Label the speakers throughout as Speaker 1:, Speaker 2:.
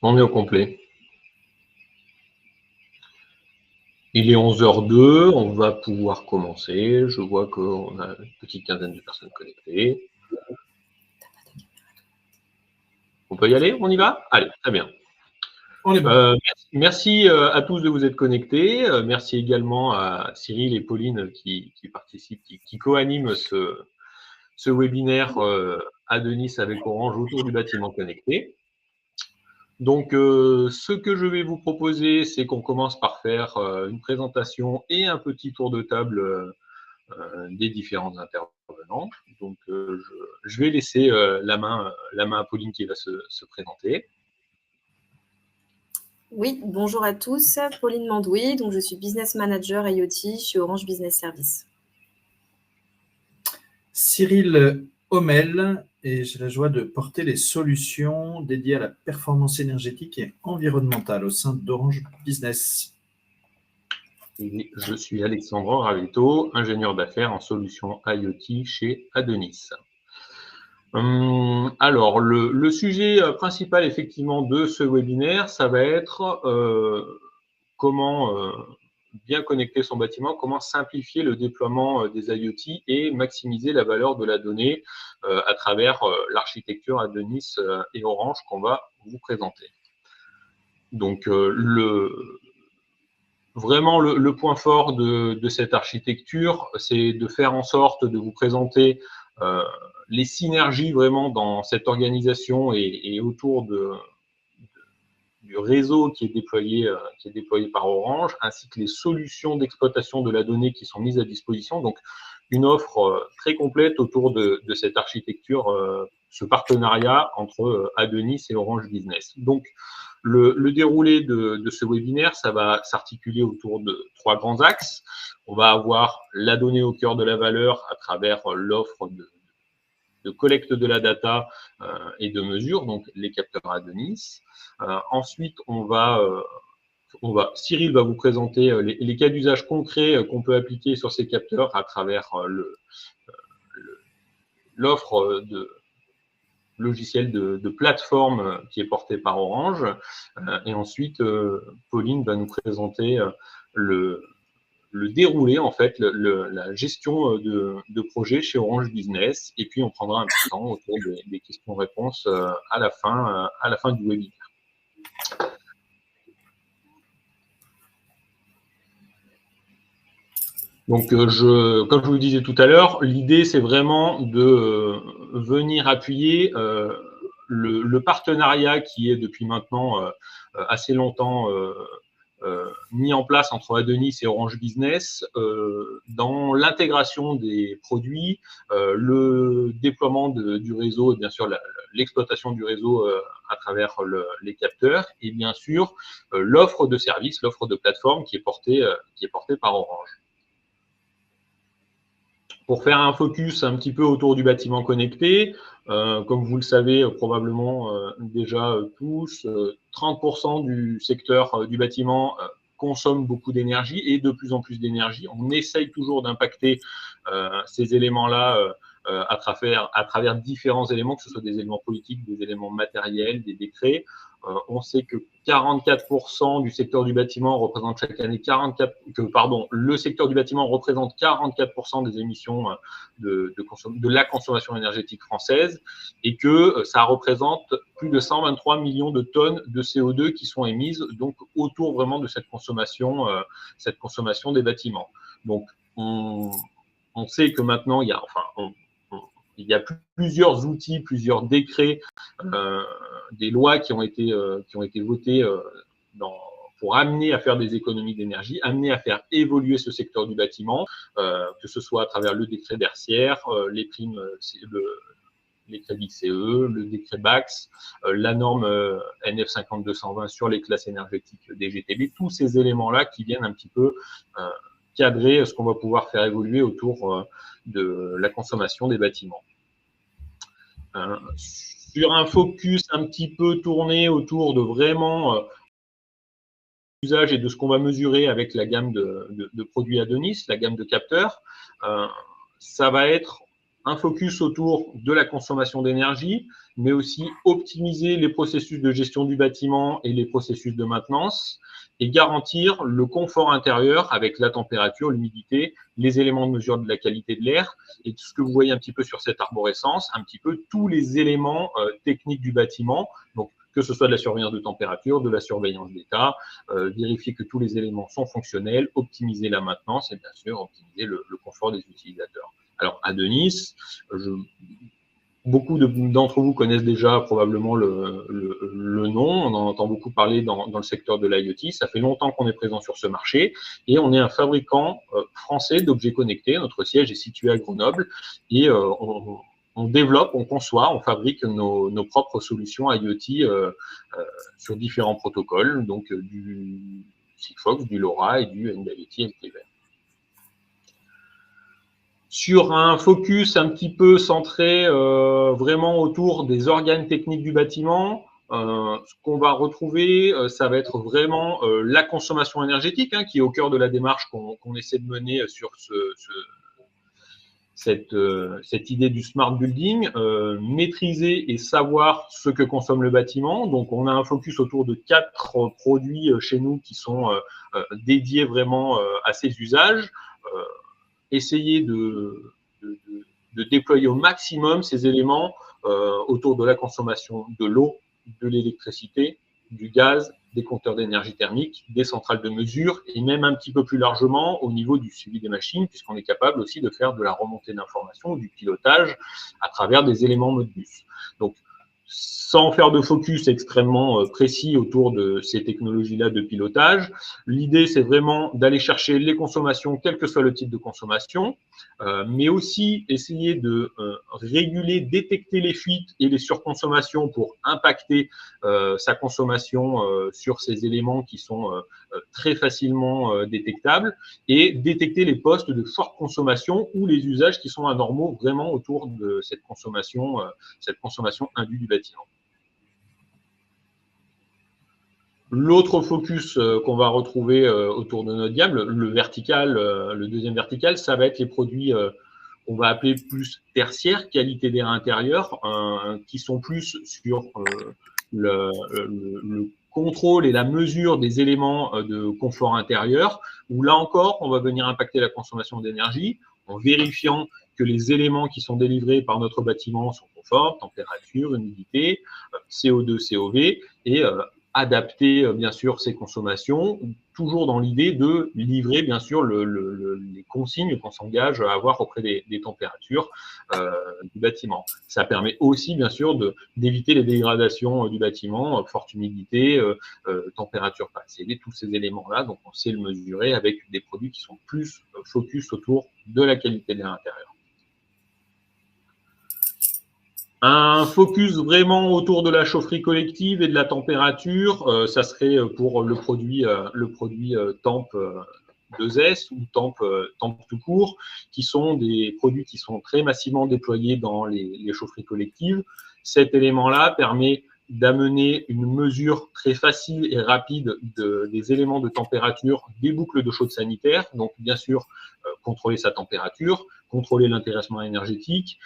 Speaker 1: On est au complet. Il est 11h02, on va pouvoir commencer. Je vois qu'on a une petite quinzaine de personnes connectées. On peut y aller? On y va? Allez, très bien.
Speaker 2: On est bon.
Speaker 1: Merci à tous de vous être connectés. Merci également à Cyril et Pauline qui participent, qui co-animent ce webinaire Adonis avec Orange autour du bâtiment connecté. Donc, ce que je vais vous proposer, c'est qu'on commence par faire une présentation et un petit tour de table des différents intervenants. Donc, je vais laisser la main à Pauline qui va se présenter.
Speaker 3: Oui, bonjour à tous, Pauline Mandouy, donc je suis Business Manager IoT chez Orange Business Services.
Speaker 2: Cyril Hommel, et j'ai la joie de porter les solutions dédiées à la performance énergétique et environnementale au sein d'Orange Business.
Speaker 1: Et je suis Alexandre Ravetto, ingénieur d'affaires en solutions IoT chez Adonis. Alors, le sujet principal effectivement de ce webinaire, ça va être comment bien connecter son bâtiment, comment simplifier le déploiement des IoT et maximiser la valeur de la donnée à travers l'architecture Adonis et Orange qu'on va vous présenter. Donc, vraiment, le point fort de cette architecture, c'est de faire en sorte de vous présenter les synergies vraiment dans cette organisation et autour du réseau qui est déployé par Orange, ainsi que les solutions d'exploitation de la donnée qui sont mises à disposition. Donc, une offre très complète autour de cette architecture, ce partenariat entre Adonis et Orange Business. Donc, le déroulé de ce webinaire, ça va s'articuler autour de 3 grands axes. On va avoir la donnée au cœur de la valeur à travers l'offre de collecte de la data et de mesure, donc les capteurs Adonis. Ensuite, Cyril va vous présenter les cas d'usage concrets qu'on peut appliquer sur ces capteurs à travers l'offre de logiciel de plateforme qui est porté par Orange. Et ensuite, Pauline va nous présenter le déroulé, en fait, la gestion de projet chez Orange Business. Et puis, on prendra un petit temps autour des questions-réponses à la fin du webinaire. Donc, comme je vous le disais tout à l'heure, l'idée, c'est vraiment de venir appuyer le partenariat qui est depuis maintenant assez longtemps mis en place entre Adonis et Orange Business dans l'intégration des produits, le déploiement du réseau et bien sûr l'exploitation du réseau à travers les capteurs et bien sûr l'offre de service, l'offre de plateforme qui est portée par Orange. Pour faire un focus un petit peu autour du bâtiment connecté, comme vous le savez probablement déjà tous, 30% du secteur du bâtiment consomme beaucoup d'énergie et de plus en plus d'énergie. On essaye toujours d'impacter ces éléments-là à travers différents éléments, que ce soit des éléments politiques, des éléments matériels, des décrets. On sait que 44% du secteur du bâtiment représente chaque année le secteur du bâtiment représente 44% des émissions de la consommation énergétique française et que ça représente plus de 123 millions de tonnes de CO2 qui sont émises donc autour vraiment de cette consommation des bâtiments. Donc, on sait que maintenant, il y a plusieurs outils, plusieurs décrets, des lois qui ont été votées pour amener à faire des économies d'énergie, amener à faire évoluer ce secteur du bâtiment, que ce soit à travers le décret Bercière, les primes, les crédits CE, le décret BAX, la norme NF 5220 sur les classes énergétiques des GTB, tous ces éléments-là qui viennent un petit peu cadrer ce qu'on va pouvoir faire évoluer autour de la consommation des bâtiments. Sur un focus un petit peu tourné autour de vraiment l'usage et de ce qu'on va mesurer avec la gamme de produits Adonis, la gamme de capteurs, ça va être un focus autour de la consommation d'énergie, mais aussi optimiser les processus de gestion du bâtiment et les processus de maintenance, et garantir le confort intérieur avec la température, l'humidité, les éléments de mesure de la qualité de l'air, et tout ce que vous voyez un petit peu sur cette arborescence, un petit peu tous les éléments techniques du bâtiment, donc que ce soit de la surveillance de température, de la surveillance d'état, vérifier que tous les éléments sont fonctionnels, optimiser la maintenance et bien sûr optimiser le confort des utilisateurs. Alors à Denis, beaucoup d'entre vous connaissent déjà probablement le nom, on en entend beaucoup parler dans le secteur de l'IoT, ça fait longtemps qu'on est présent sur ce marché et on est un fabricant français d'objets connectés, notre siège est situé à Grenoble et on développe, on conçoit, on fabrique nos propres solutions IoT sur différents protocoles, donc du Sigfox, du LoRa et du NB-IoT MTVM. Sur un focus un petit peu centré vraiment autour des organes techniques du bâtiment, ce qu'on va retrouver, ça va être vraiment la consommation énergétique, hein, qui est au cœur de la démarche qu'on essaie de mener sur cette idée du smart building, maîtriser et savoir ce que consomme le bâtiment. Donc, on a un focus autour de 4 produits chez nous qui sont dédiés vraiment à ces usages. Essayer de déployer au maximum ces éléments autour de la consommation de l'eau, de l'électricité, du gaz, des compteurs d'énergie thermique, des centrales de mesure et même un petit peu plus largement au niveau du suivi des machines, puisqu'on est capable aussi de faire de la remontée d'informations, du pilotage à travers des éléments Modbus. Donc, sans faire de focus extrêmement précis autour de ces technologies-là de pilotage, l'idée, c'est vraiment d'aller chercher les consommations, quel que soit le type de consommation, mais aussi essayer de réguler, détecter les fuites et les surconsommations pour impacter sa consommation sur ces éléments qui sont très facilement détectables et détecter les postes de forte consommation ou les usages qui sont anormaux vraiment autour de cette consommation indue du bâtiment. L'autre focus qu'on va retrouver autour de notre gamme, le vertical, le deuxième vertical, ça va être les produits on va appeler plus tertiaires, qualité d'air intérieur, qui sont plus sur le contrôle et la mesure des éléments de confort intérieur, où là encore, on va venir impacter la consommation d'énergie en vérifiant que les éléments qui sont délivrés par notre bâtiment sont conformes, température, humidité, CO2, COV, et adapter bien sûr ces consommations, toujours dans l'idée de livrer bien sûr les consignes qu'on s'engage à avoir auprès des températures du bâtiment. Ça permet aussi bien sûr d'éviter les dégradations du bâtiment, forte humidité, température pas assez élevée, tous ces éléments-là, donc on sait le mesurer avec des produits qui sont plus focus autour de la qualité de l'air intérieur. Un focus vraiment autour de la chaufferie collective et de la température, ça serait pour le produit Temp 2S ou Temp tout court, qui sont des produits qui sont très massivement déployés dans les chaufferies collectives. Cet élément-là permet d'amener une mesure très facile et rapide des éléments de température des boucles de chaude sanitaire, donc bien sûr contrôler sa température, contrôler l'intéressement énergétique,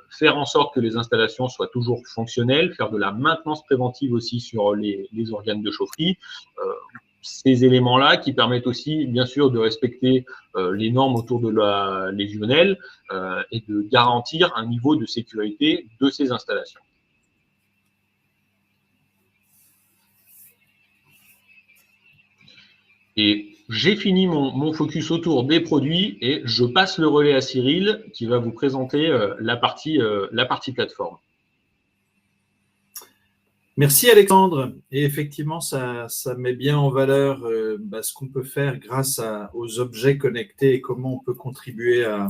Speaker 1: faire en sorte que les installations soient toujours fonctionnelles, faire de la maintenance préventive aussi sur les organes de chaufferie, ces éléments-là qui permettent aussi bien sûr de respecter les normes autour de la légionnelle et de garantir un niveau de sécurité de ces installations. Et j'ai fini mon focus autour des produits et je passe le relais à Cyril qui va vous présenter la partie plateforme.
Speaker 2: Merci Alexandre. Et effectivement, ça met bien en valeur ce qu'on peut faire grâce aux objets connectés et comment on peut contribuer à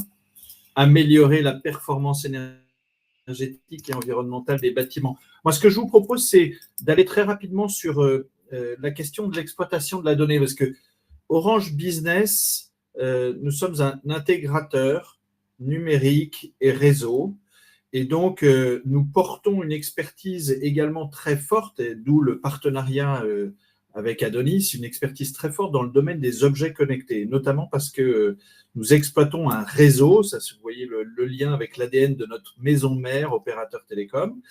Speaker 2: améliorer la performance énergétique et environnementale des bâtiments. Moi, ce que je vous propose, c'est d'aller très rapidement sur la question de l'exploitation de la donnée, parce que Orange Business, nous sommes un intégrateur numérique et réseau, et donc nous portons une expertise également très forte, d'où le partenariat avec Adonis, une expertise très forte dans le domaine des objets connectés, notamment parce que nous exploitons un réseau, ça, vous voyez le lien avec l'ADN de notre maison mère, opérateur télécom.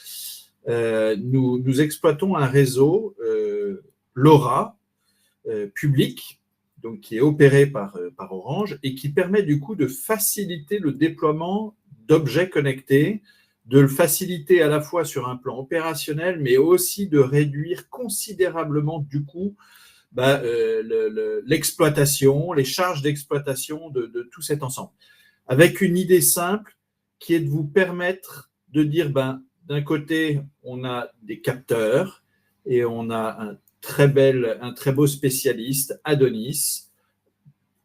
Speaker 2: Nous exploitons un réseau LoRa public, donc qui est opéré par Orange et qui permet du coup de faciliter le déploiement d'objets connectés, de le faciliter à la fois sur un plan opérationnel, mais aussi de réduire considérablement du coup l'exploitation, les charges d'exploitation de tout cet ensemble. Avec une idée simple qui est de vous permettre de dire, d'un côté, on a des capteurs et on a un très beau spécialiste, Adonis.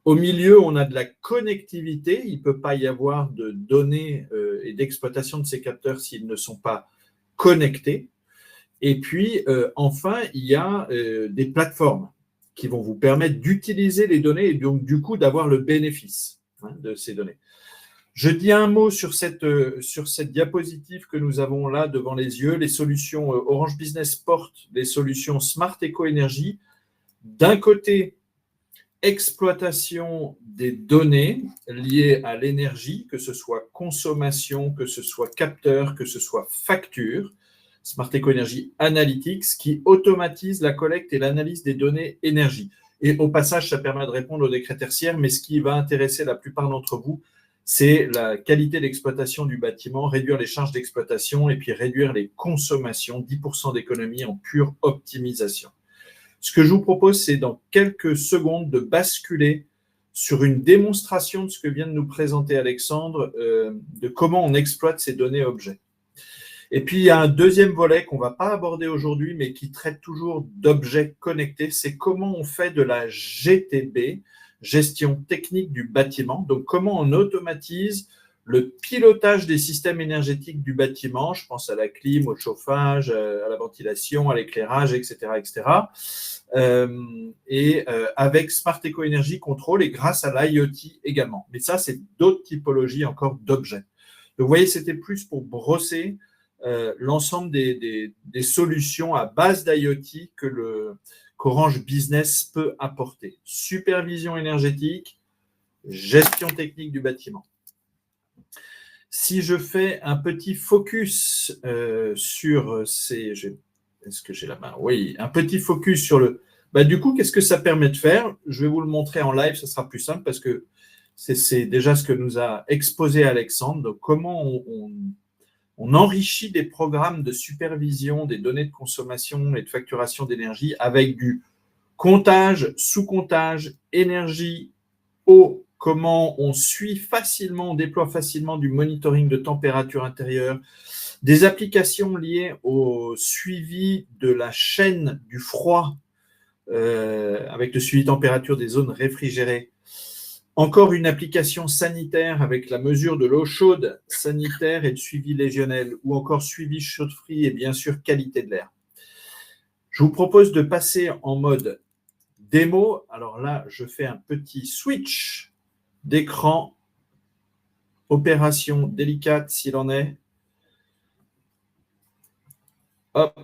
Speaker 2: Au milieu, on a de la connectivité. Il ne peut pas y avoir de données et d'exploitation de ces capteurs s'ils ne sont pas connectés. Et puis, enfin, il y a des plateformes qui vont vous permettre d'utiliser les données et donc, du coup, d'avoir le bénéfice de ces données. Je dis un mot sur cette diapositive que nous avons là devant les yeux, les solutions Orange Business porte les solutions Smart Eco Energy. D'un côté, exploitation des données liées à l'énergie, que ce soit consommation, que ce soit capteur, que ce soit facture. Smart Eco Energy Analytics qui automatise la collecte et l'analyse des données énergie. Et au passage, ça permet de répondre aux décrets tertiaires, mais ce qui va intéresser la plupart d'entre vous, c'est la qualité d'exploitation du bâtiment, réduire les charges d'exploitation et puis réduire les consommations, 10% d'économie en pure optimisation. Ce que je vous propose, c'est dans quelques secondes de basculer sur une démonstration de ce que vient de nous présenter Alexandre, de comment on exploite ces données objets. Et puis, il y a un deuxième volet qu'on ne va pas aborder aujourd'hui, mais qui traite toujours d'objets connectés, c'est comment on fait de la GTB, gestion technique du bâtiment. Donc, comment on automatise le pilotage des systèmes énergétiques du bâtiment, je pense à la clim, au chauffage, à la ventilation, à l'éclairage, etc., etc. Avec Smart Eco Energy Control et grâce à l'IoT également. Mais ça, c'est d'autres typologies encore d'objets. Donc, vous voyez, c'était plus pour brosser l'ensemble des solutions à base d'IoT qu'Orange Business peut apporter. Supervision énergétique, gestion technique du bâtiment. Si je fais un petit focus sur ces... Est-ce que j'ai la main? Oui, un petit focus sur le... du coup, qu'est-ce que ça permet de faire? Je vais vous le montrer en live, ça sera plus simple parce que c'est déjà ce que nous a exposé Alexandre. Donc, comment on enrichit des programmes de supervision des données de consommation et de facturation d'énergie avec du comptage, sous-comptage, énergie, eau, comment on suit facilement, on déploie facilement du monitoring de température intérieure, des applications liées au suivi de la chaîne du froid avec le suivi de température des zones réfrigérées. Encore une application sanitaire avec la mesure de l'eau chaude sanitaire et le suivi légionnel, ou encore suivi chaud-froid et bien sûr qualité de l'air. Je vous propose de passer en mode démo. Alors là, je fais un petit switch d'écran, opération délicate s'il en est. Hop.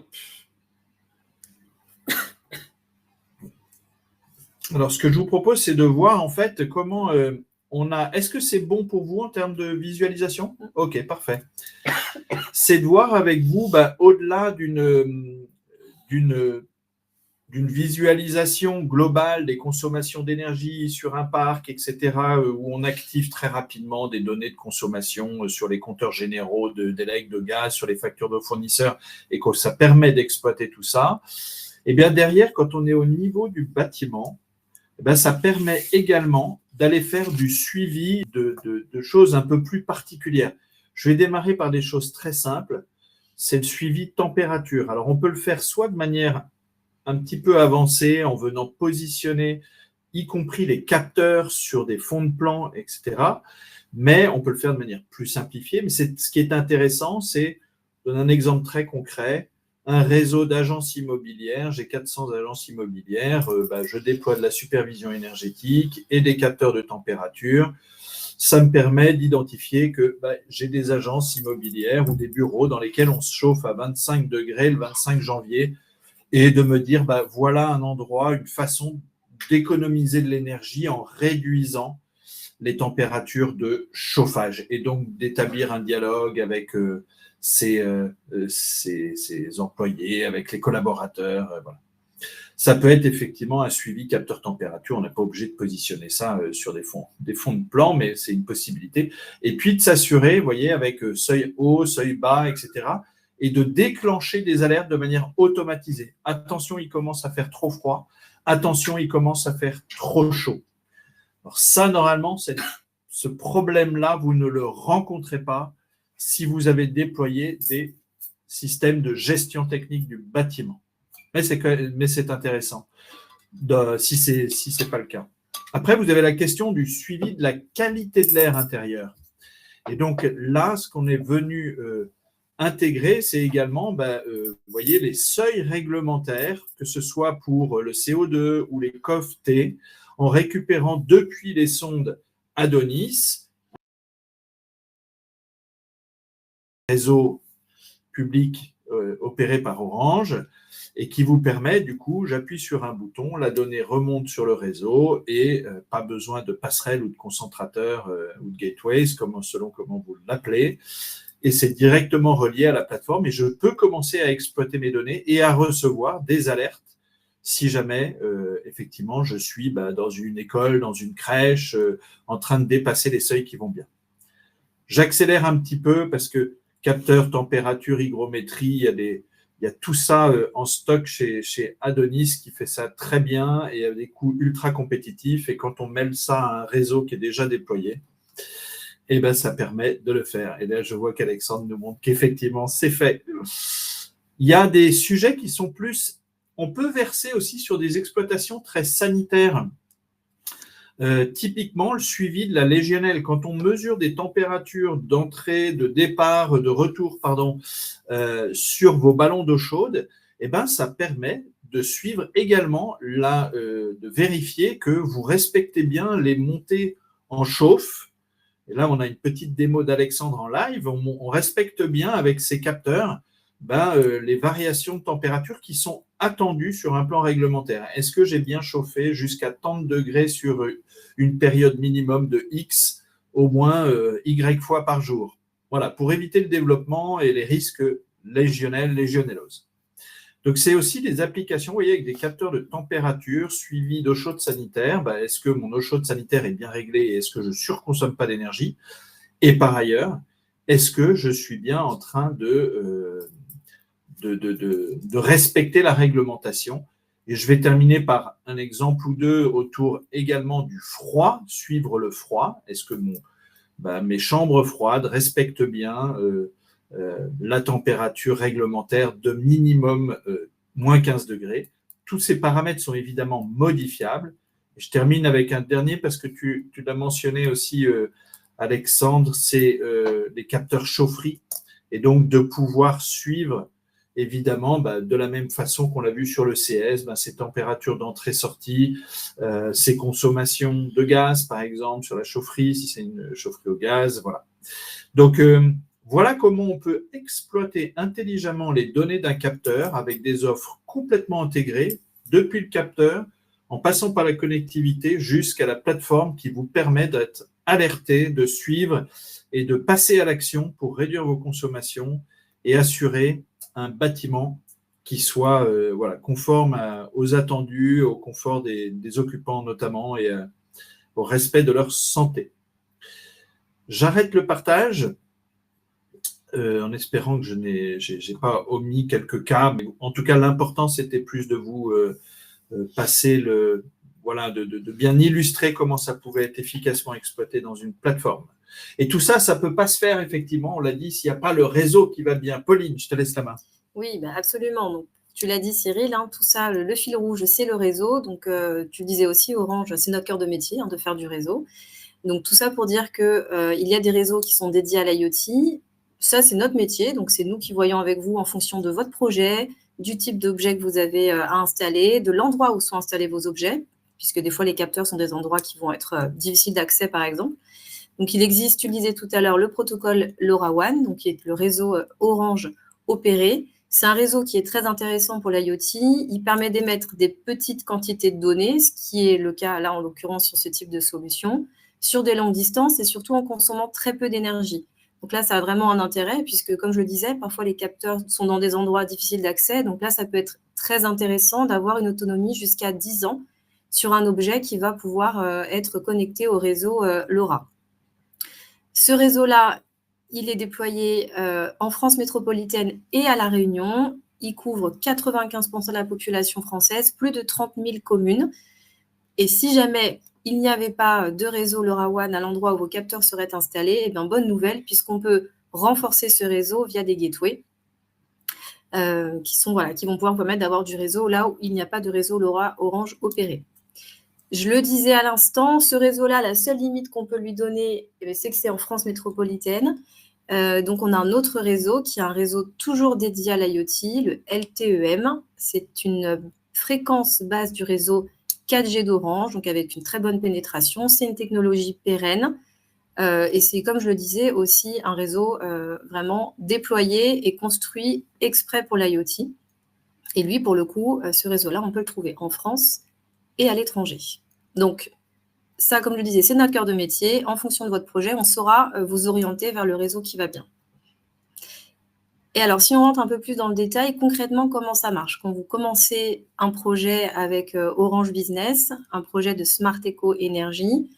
Speaker 2: Alors, ce que je vous propose, c'est de voir en fait comment on a... Est-ce que c'est bon pour vous en termes de visualisation? Ok, parfait. C'est de voir avec vous, au-delà d'une visualisation globale des consommations d'énergie sur un parc, etc., où on active très rapidement des données de consommation sur les compteurs généraux d'élec, de gaz, sur les factures de fournisseurs, et que ça permet d'exploiter tout ça. Et bien derrière, quand on est au niveau du bâtiment, ça permet également d'aller faire du suivi de choses un peu plus particulières. Je vais démarrer par des choses très simples. C'est le suivi de température. Alors, on peut le faire soit de manière un petit peu avancée, en venant positionner, y compris les capteurs sur des fonds de plan, etc. Mais on peut le faire de manière plus simplifiée. Mais ce qui est intéressant, c'est, je donne un exemple très concret, un réseau d'agences immobilières, j'ai 400 agences immobilières, je déploie de la supervision énergétique et des capteurs de température. Ça me permet d'identifier que j'ai des agences immobilières ou des bureaux dans lesquels on se chauffe à 25 degrés le 25 janvier et de me dire, voilà un endroit, une façon d'économiser de l'énergie en réduisant les températures de chauffage et donc d'établir un dialogue avec ses employés, avec les collaborateurs. Voilà. Ça peut être effectivement un suivi capteur température. On n'est pas obligé de positionner ça sur des fonds de plan, mais c'est une possibilité. Et puis de s'assurer, vous voyez, avec seuil haut, seuil bas, etc., et de déclencher des alertes de manière automatisée. Attention, il commence à faire trop froid. Attention, il commence à faire trop chaud. Alors ça, normalement, ce problème-là, vous ne le rencontrez pas si vous avez déployé des systèmes de gestion technique du bâtiment. Mais c'est intéressant si ce n'est pas le cas. Après, vous avez la question du suivi de la qualité de l'air intérieur. Et donc là, ce qu'on est venu intégrer, c'est également, vous voyez, les seuils réglementaires, que ce soit pour le CO2 ou les COF-T, en récupérant depuis les sondes Adonis, réseau public opéré par Orange, et qui vous permet, du coup, j'appuie sur un bouton, la donnée remonte sur le réseau et pas besoin de passerelle ou de concentrateur ou de gateways, selon comment vous l'appelez. Et c'est directement relié à la plateforme et je peux commencer à exploiter mes données et à recevoir des alertes si jamais, effectivement, je suis dans une école, dans une crèche, en train de dépasser les seuils qui vont bien. J'accélère un petit peu parce que capteur, température, hygrométrie, il y a tout ça en stock chez Adonis qui fait ça très bien et à des coûts ultra compétitifs. Et quand on mêle ça à un réseau qui est déjà déployé, ça permet de le faire. Et là, je vois qu'Alexandre nous montre qu'effectivement, c'est fait. Il y a des sujets qui sont plus... On peut verser aussi sur des exploitations très sanitaires. Typiquement, le suivi de la légionnelle. Quand on mesure des températures d'entrée, de départ, de retour, sur vos ballons d'eau chaude, ça permet de suivre également, de vérifier que vous respectez bien les montées en chauffe. Et là, on a une petite démo d'Alexandre en live. On respecte bien avec ces capteurs les variations de température qui sont attendues sur un plan réglementaire. Est-ce que j'ai bien chauffé jusqu'à tant de degrés sur une période minimum de X, au moins Y fois par jour? Voilà, pour éviter le développement et les risques légionellose. Donc, c'est aussi des applications, vous voyez, avec des capteurs de température suivis d'eau chaude sanitaire. Est-ce que mon eau chaude sanitaire est bien réglée et est-ce que je ne surconsomme pas d'énergie? Et par ailleurs, est-ce que je suis bien en train de respecter la réglementation? Et je vais terminer par un exemple ou deux autour également du froid, suivre le froid. Est-ce que mes chambres froides respectent bien la température réglementaire de minimum moins 15 degrés? Tous ces paramètres sont évidemment modifiables. Et je termine avec un dernier parce que tu l'as mentionné aussi, Alexandre, c'est les capteurs chaufferie. Et donc de pouvoir suivre évidemment, de la même façon qu'on l'a vu sur le CS, ces températures d'entrée-sortie, ces consommations de gaz, par exemple, sur la chaufferie, si c'est une chaufferie au gaz, voilà. Donc, voilà comment on peut exploiter intelligemment les données d'un capteur avec des offres complètement intégrées, depuis le capteur, en passant par la connectivité jusqu'à la plateforme qui vous permet d'être alerté, de suivre et de passer à l'action pour réduire vos consommations et assurer un bâtiment qui soit conforme aux attendus, au confort des occupants notamment et au respect de leur santé. J'arrête le partage en espérant que je n'ai pas omis quelques cas, mais en tout cas l'important c'était plus de vous passer de bien illustrer comment ça pouvait être efficacement exploité dans une plateforme. Et tout ça, ça ne peut pas se faire, effectivement, on l'a dit, s'il n'y a pas le réseau qui va bien. Pauline, je te laisse la main.
Speaker 3: Oui, absolument. Donc, tu l'as dit, Cyril, tout ça, le fil rouge, c'est le réseau. Donc, tu disais aussi, Orange, c'est notre cœur de métier de faire du réseau. Donc, tout ça pour dire qu'il y a des réseaux qui sont dédiés à l'IoT. Ça, c'est notre métier. Donc, c'est nous qui voyons avec vous en fonction de votre projet, du type d'objet que vous avez à installer, de l'endroit où sont installés vos objets, puisque des fois, les capteurs sont des endroits qui vont être difficiles d'accès, par exemple. Donc, il existe, tu le disais tout à l'heure, le protocole LoRaWAN, donc qui est le réseau Orange opéré. C'est un réseau qui est très intéressant pour l'IoT. Il permet d'émettre des petites quantités de données, ce qui est le cas là en l'occurrence sur ce type de solution, sur des longues distances et surtout en consommant très peu d'énergie. Donc là, ça a vraiment un intérêt puisque, comme je le disais, parfois les capteurs sont dans des endroits difficiles d'accès. Donc là, ça peut être très intéressant d'avoir une autonomie jusqu'à 10 ans sur un objet qui va pouvoir être connecté au réseau LoRa. Ce réseau-là, il est déployé en France métropolitaine et à La Réunion. Il couvre 95% de la population française, plus de 30 000 communes. Et si jamais il n'y avait pas de réseau LoRaWAN à l'endroit où vos capteurs seraient installés, eh bien, bonne nouvelle, puisqu'on peut renforcer ce réseau via des gateways qui vont pouvoir permettre d'avoir du réseau là où il n'y a pas de réseau LoRa Orange opéré. Je le disais à l'instant, ce réseau-là, la seule limite qu'on peut lui donner, c'est que c'est en France métropolitaine. Donc, on a un autre réseau qui est un réseau toujours dédié à l'IoT, le LTEM. C'est une fréquence basse du réseau 4G d'Orange, donc avec une très bonne pénétration. C'est une technologie pérenne. Et c'est, comme je le disais, aussi un réseau vraiment déployé et construit exprès pour l'IoT. Et lui, pour le coup, ce réseau-là, on peut le trouver en France et à l'étranger. Donc, ça, comme je le disais, c'est notre cœur de métier. En fonction de votre projet, on saura vous orienter vers le réseau qui va bien. Et alors, si on rentre un peu plus dans le détail, concrètement, comment ça marche? Quand vous commencez un projet avec Orange Business, un projet de Smart Eco Énergie,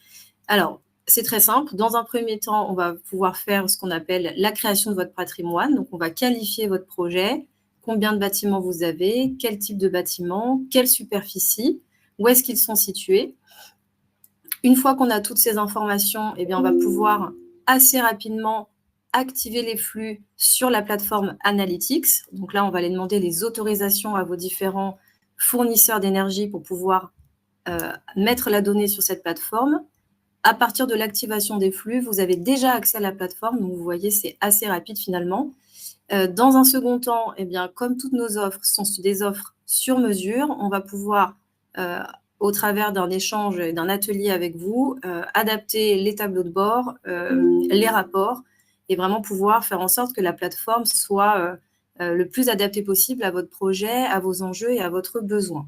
Speaker 3: alors, c'est très simple. Dans un premier temps, on va pouvoir faire ce qu'on appelle la création de votre patrimoine. Donc, on va qualifier votre projet, combien de bâtiments vous avez, quel type de bâtiment, quelle superficie, où est-ce qu'ils sont situés. Une fois qu'on a toutes ces informations, eh bien, on va pouvoir assez rapidement activer les flux sur la plateforme Analytics. Donc là, on va aller demander les autorisations à vos différents fournisseurs d'énergie pour pouvoir mettre la donnée sur cette plateforme. À partir de l'activation des flux, vous avez déjà accès à la plateforme. Donc, vous voyez, c'est assez rapide finalement. Dans un second temps, eh bien, comme toutes nos offres sont des offres sur mesure, on va pouvoir au travers d'un échange et d'un atelier avec vous, adapter les tableaux de bord, les rapports, et vraiment pouvoir faire en sorte que la plateforme soit le plus adaptée possible à votre projet, à vos enjeux et à votre besoin.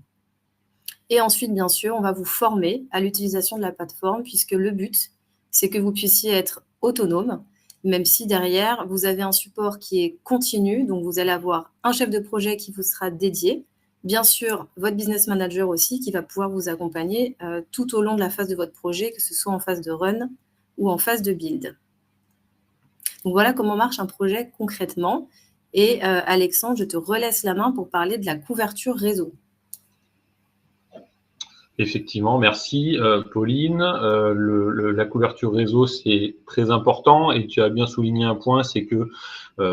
Speaker 3: Et ensuite, bien sûr, on va vous former à l'utilisation de la plateforme, puisque le but, c'est que vous puissiez être autonome, même si derrière, vous avez un support qui est continu, donc vous allez avoir un chef de projet qui vous sera dédié, bien sûr, votre business manager aussi, qui va pouvoir vous accompagner tout au long de la phase de votre projet, que ce soit en phase de run ou en phase de build. Donc voilà comment marche un projet concrètement. Et Alexandre, je te relaisse la main pour parler de la couverture réseau.
Speaker 1: Effectivement, merci Pauline. La couverture réseau, c'est très important et tu as bien souligné un point, c'est que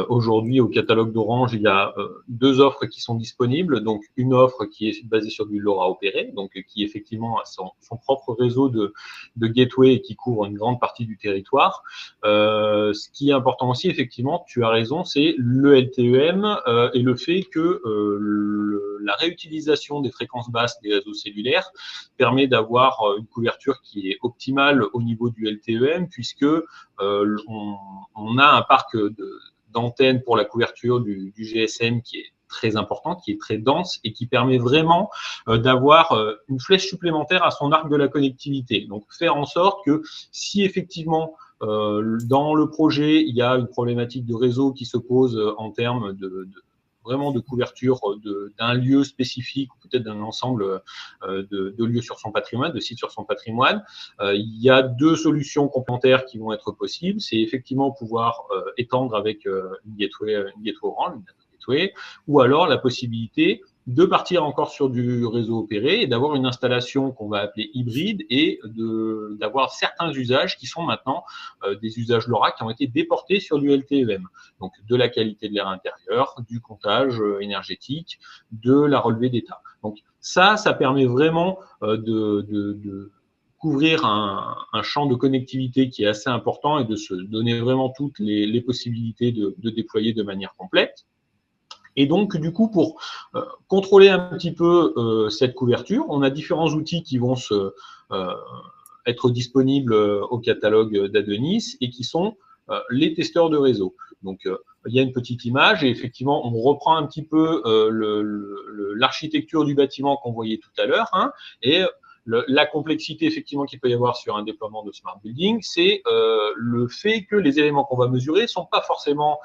Speaker 1: aujourd'hui, au catalogue d'Orange, il y a deux offres qui sont disponibles. Donc, une offre qui est basée sur du LoRa opéré, donc qui effectivement a son propre réseau de gateway et qui couvre une grande partie du territoire. Ce qui est important aussi, effectivement, tu as raison, c'est le LTEM et le fait que la réutilisation des fréquences basses des réseaux cellulaires permet d'avoir une couverture qui est optimale au niveau du LTEM, puisque on a un parc d'antennes pour la couverture du GSM qui est très important, qui est très dense et qui permet vraiment d'avoir une flèche supplémentaire à son arc de la connectivité. Donc, faire en sorte que si effectivement dans le projet, il y a une problématique de réseau qui se pose en termes vraiment de couverture d'un lieu spécifique ou peut-être d'un ensemble de lieux sur son patrimoine, de sites sur son patrimoine. Il y a deux solutions complémentaires qui vont être possibles. C'est effectivement pouvoir étendre avec une gateway Orange, une gateway, ou alors la possibilité de partir encore sur du réseau opéré et d'avoir une installation qu'on va appeler hybride et d'avoir certains usages qui sont maintenant des usages LoRa qui ont été déportés sur du LTEM. Donc, de la qualité de l'air intérieur, du comptage énergétique, de la relevée d'état. Donc, ça permet vraiment de couvrir un champ de connectivité qui est assez important et de se donner vraiment toutes les possibilités de déployer de manière complète. Et donc, du coup, pour contrôler un petit peu cette couverture, on a différents outils qui vont être disponibles au catalogue d'Adenis et qui sont les testeurs de réseau. Donc, il y a une petite image et effectivement, on reprend un petit peu l'architecture du bâtiment qu'on voyait tout à l'heure, hein, et la complexité effectivement qu'il peut y avoir sur un déploiement de smart building, c'est le fait que les éléments qu'on va mesurer ne sont pas forcément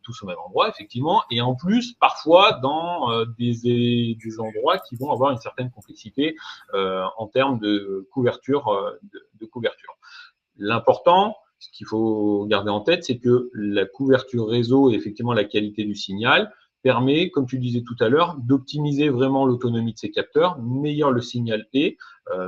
Speaker 1: tous au même endroit, effectivement, et en plus, parfois, dans des endroits qui vont avoir une certaine complexité en termes de couverture. L'important, ce qu'il faut garder en tête, c'est que la couverture réseau et effectivement la qualité du signal permet, comme tu disais tout à l'heure, d'optimiser vraiment l'autonomie de ces capteurs. Meilleur le signal est,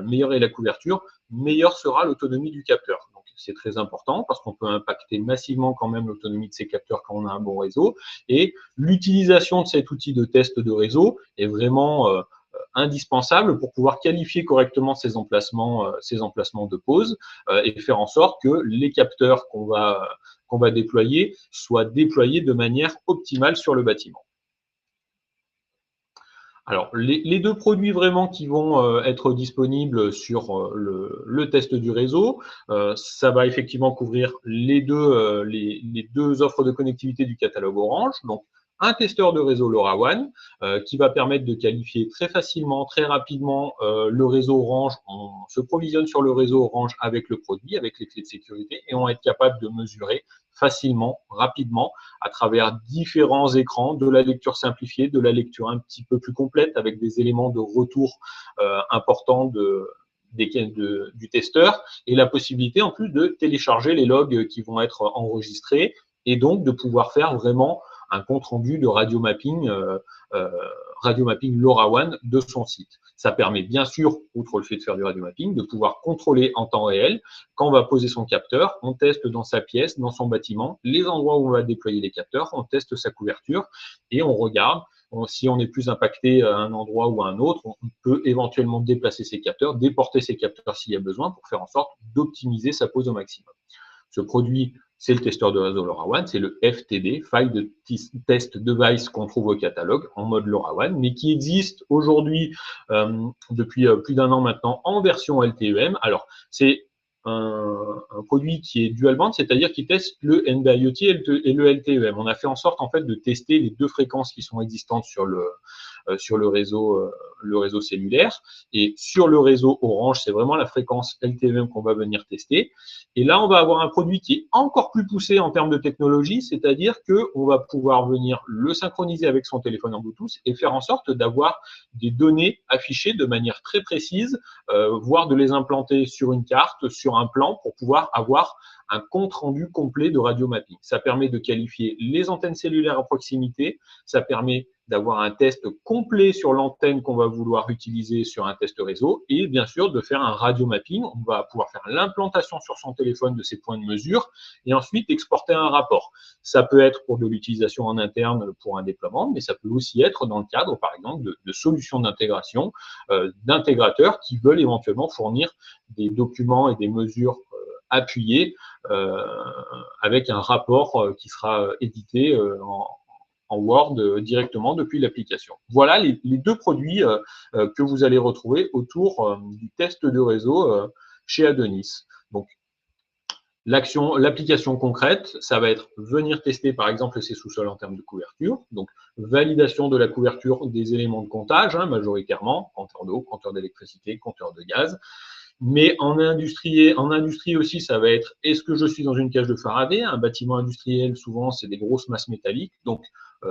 Speaker 1: meilleure est la couverture, meilleure sera l'autonomie du capteur. Donc, c'est très important parce qu'on peut impacter massivement quand même l'autonomie de ces capteurs quand on a un bon réseau. Et l'utilisation de cet outil de test de réseau est vraiment indispensable pour pouvoir qualifier correctement ces emplacements de pause et faire en sorte que les capteurs qu'on va déployer soient déployés de manière optimale sur le bâtiment. Alors, les deux produits vraiment qui vont être disponibles sur le test du réseau, ça va effectivement couvrir les deux offres de connectivité du catalogue Orange. Donc, un testeur de réseau LoRaWAN qui va permettre de qualifier très facilement, très rapidement le réseau Orange. On se provisionne sur le réseau Orange avec le produit, avec les clés de sécurité et on va être capable de mesurer facilement, rapidement, à travers différents écrans, de la lecture simplifiée, de la lecture un petit peu plus complète avec des éléments de retour importants du testeur et la possibilité en plus de télécharger les logs qui vont être enregistrés et donc de pouvoir faire vraiment un compte-rendu de radio mapping LoRaWAN de son site. Ça permet bien sûr, outre le fait de faire du radio mapping, de pouvoir contrôler en temps réel quand on va poser son capteur, on teste dans sa pièce, dans son bâtiment, les endroits où on va déployer les capteurs, on teste sa couverture et on regarde si on est plus impacté à un endroit ou à un autre, on peut éventuellement déplacer ses capteurs, déporter ses capteurs s'il y a besoin pour faire en sorte d'optimiser sa pose au maximum. Ce produit, c'est le testeur de réseau LoRaWAN, c'est le FTD, File de Test Device qu'on trouve au catalogue en mode LoRaWAN, mais qui existe aujourd'hui depuis plus d'un an maintenant en version LTEM. Alors, c'est un produit qui est dual band, c'est-à-dire qui teste le NB-IoT et le LTEM. On a fait en sorte en fait de tester les deux fréquences qui sont existantes sur le réseau cellulaire. Et sur le réseau Orange, c'est vraiment la fréquence LTEM qu'on va venir tester. Et là, on va avoir un produit qui est encore plus poussé en termes de technologie, c'est-à-dire qu'on va pouvoir venir le synchroniser avec son téléphone en Bluetooth et faire en sorte d'avoir des données affichées de manière très précise, voire de les implanter sur une carte, sur un plan, pour pouvoir avoir un compte-rendu complet de radio mapping. Ça permet de qualifier les antennes cellulaires à proximité, ça permet d'avoir un test complet sur l'antenne qu'on va vouloir utiliser sur un test réseau et bien sûr de faire un radio mapping. On va pouvoir faire l'implantation sur son téléphone de ces points de mesure et ensuite exporter un rapport. Ça peut être pour de l'utilisation en interne pour un déploiement, mais ça peut aussi être dans le cadre, par exemple, de solutions d'intégration, d'intégrateurs qui veulent éventuellement fournir des documents et des mesures appuyés avec un rapport qui sera édité en Word directement depuis l'application. Voilà les deux produits que vous allez retrouver autour du test de réseau chez Adonis. Donc, l'application concrète, ça va être venir tester par exemple ses sous-sols en termes de couverture, donc validation de la couverture des éléments de comptage, majoritairement, compteur d'eau, compteur d'électricité, compteur de gaz. Mais en industrie aussi, ça va être, est-ce que je suis dans une cage de Faraday? Un bâtiment industriel, souvent, c'est des grosses masses métalliques. Donc,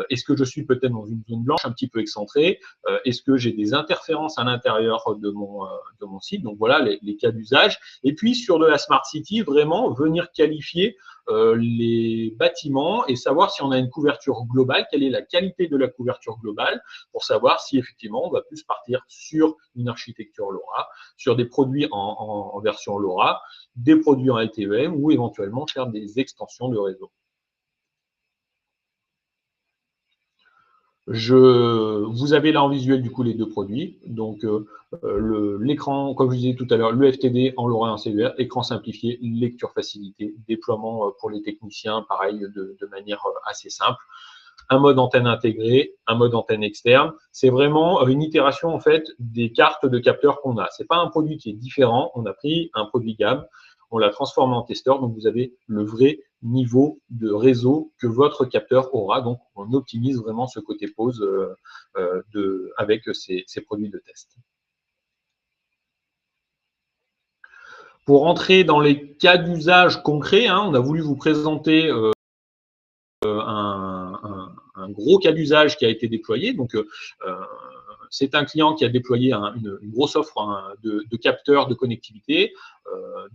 Speaker 1: est-ce que je suis peut-être dans une zone blanche un petit peu excentrée? Est-ce que j'ai des interférences à l'intérieur de mon site? Donc, voilà les cas d'usage. Et puis, sur de la Smart City, vraiment venir qualifier les bâtiments et savoir si on a une couverture globale, quelle est la qualité de la couverture globale, pour savoir si effectivement on va plus partir sur une architecture LoRa, sur des produits en version LoRa, des produits en LTEM ou éventuellement faire des extensions de réseau. Vous avez là en visuel du coup les deux produits, donc l'écran, comme je disais tout à l'heure, le FTD en LoRa et en cellulaire, écran simplifié, lecture facilitée, déploiement pour les techniciens, pareil, de manière assez simple. Un mode antenne intégré, un mode antenne externe. C'est vraiment une itération en fait des cartes de capteurs qu'on a. C'est pas un produit qui est différent. On a pris un produit gamme, on la transforme en testeur, donc vous avez le vrai niveau de réseau que votre capteur aura. Donc, on optimise vraiment ce côté pause avec ces produits de test. Pour entrer dans les cas d'usage concrets, on a voulu vous présenter un gros cas d'usage qui a été déployé. Donc, c'est un client qui a déployé une grosse offre de capteurs de connectivité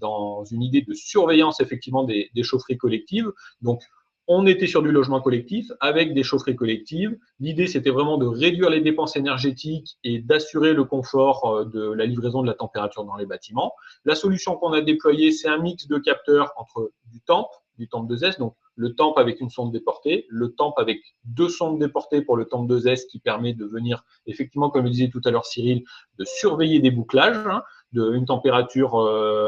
Speaker 1: dans une idée de surveillance effectivement des chaufferies collectives. Donc, on était sur du logement collectif avec des chaufferies collectives. L'idée, c'était vraiment de réduire les dépenses énergétiques et d'assurer le confort de la livraison de la température dans les bâtiments. La solution qu'on a déployée, c'est un mix de capteurs entre du TAMP 2S, donc le TAMP avec une sonde déportée, le TAMP avec 2 sondes déportées pour le TAMP 2S qui permet de venir, effectivement, comme le disait tout à l'heure Cyril, de surveiller des bouclages, une température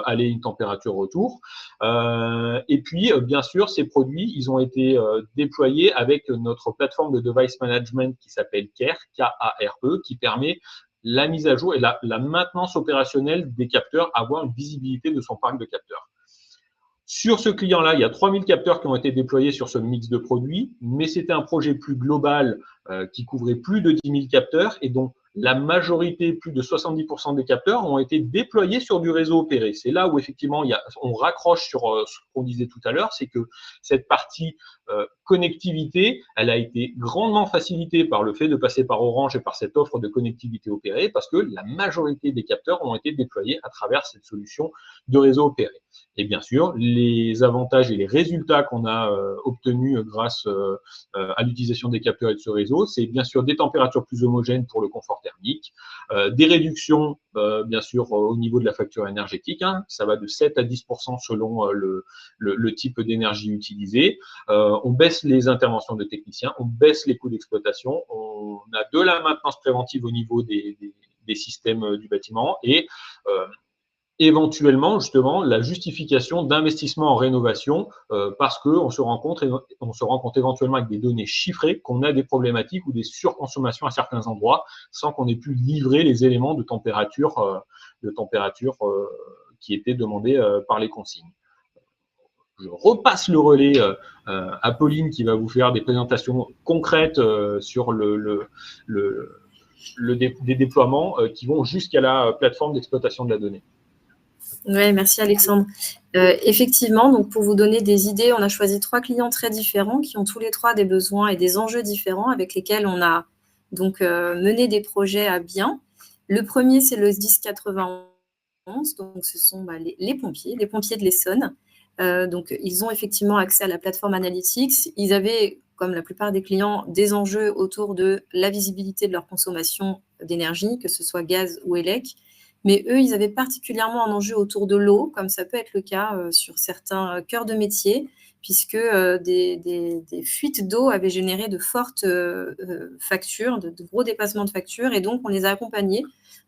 Speaker 1: aller, une température retour. Et puis, bien sûr, ces produits, ils ont été déployés avec notre plateforme de device management qui s'appelle CARE, K-A-R-E, qui permet la mise à jour et la maintenance opérationnelle des capteurs, avoir une visibilité de son parc de capteurs. Sur ce client-là, il y a 3000 capteurs qui ont été déployés sur ce mix de produits, mais c'était un projet plus global qui couvrait plus de 10 000 capteurs et dont la majorité, plus de 70% des capteurs, ont été déployés sur du réseau opéré. C'est là où effectivement on raccroche sur ce qu'on disait tout à l'heure, c'est que cette partie connectivité, elle a été grandement facilitée par le fait de passer par Orange et par cette offre de connectivité opérée, parce que la majorité des capteurs ont été déployés à travers cette solution de réseau opéré. Et bien sûr, les avantages et les résultats qu'on a obtenus grâce à l'utilisation des capteurs et de ce réseau, c'est bien sûr des températures plus homogènes pour le confort thermique, des réductions bien sûr au niveau de la facture énergétique, ça va de 7 à 10% selon le type d'énergie utilisée. On baisse les interventions de techniciens, on baisse les coûts d'exploitation, on a de la maintenance préventive au niveau des systèmes du bâtiment et éventuellement, justement, la justification d'investissement en rénovation parce qu'on se rend compte éventuellement avec des données chiffrées qu'on a des problématiques ou des surconsommations à certains endroits sans qu'on ait pu livrer les éléments de température qui étaient demandés par les consignes. Je repasse le relais à Pauline qui va vous faire des présentations concrètes sur des déploiements qui vont jusqu'à la plateforme d'exploitation de la donnée.
Speaker 3: Oui, merci Alexandre. Effectivement, donc pour vous donner des idées, on a choisi 3 clients très différents qui ont tous les 3 des besoins et des enjeux différents avec lesquels on a donc mené des projets à bien. Le premier, c'est le SDIS 91, donc ce sont les pompiers de l'Essonne. Donc, ils ont effectivement accès à la plateforme Analytics. Ils avaient, comme la plupart des clients, des enjeux autour de la visibilité de leur consommation d'énergie, que ce soit gaz ou élec. Mais eux, ils avaient particulièrement un enjeu autour de l'eau, comme ça peut être le cas sur certains cœurs de métier, puisque des fuites d'eau avaient généré de fortes factures, de gros dépassements de factures, et donc on les a accompagnés.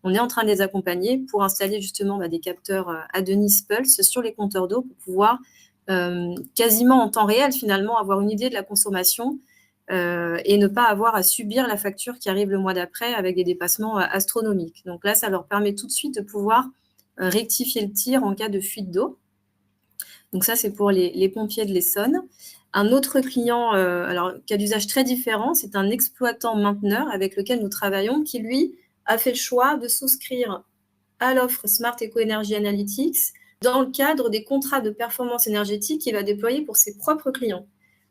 Speaker 3: On est en train de les accompagner pour installer justement des capteurs à Denise Pulse sur les compteurs d'eau pour pouvoir quasiment en temps réel finalement avoir une idée de la consommation et ne pas avoir à subir la facture qui arrive le mois d'après avec des dépassements astronomiques. Donc là, ça leur permet tout de suite de pouvoir rectifier le tir en cas de fuite d'eau. Donc ça, c'est pour les pompiers de l'Essonne. Un autre client, alors cas d'usage très différent, c'est un exploitant mainteneur avec lequel nous travaillons qui, lui, a fait le choix de souscrire à l'offre Smart Eco Energy Analytics dans le cadre des contrats de performance énergétique qu'il va déployer pour ses propres clients.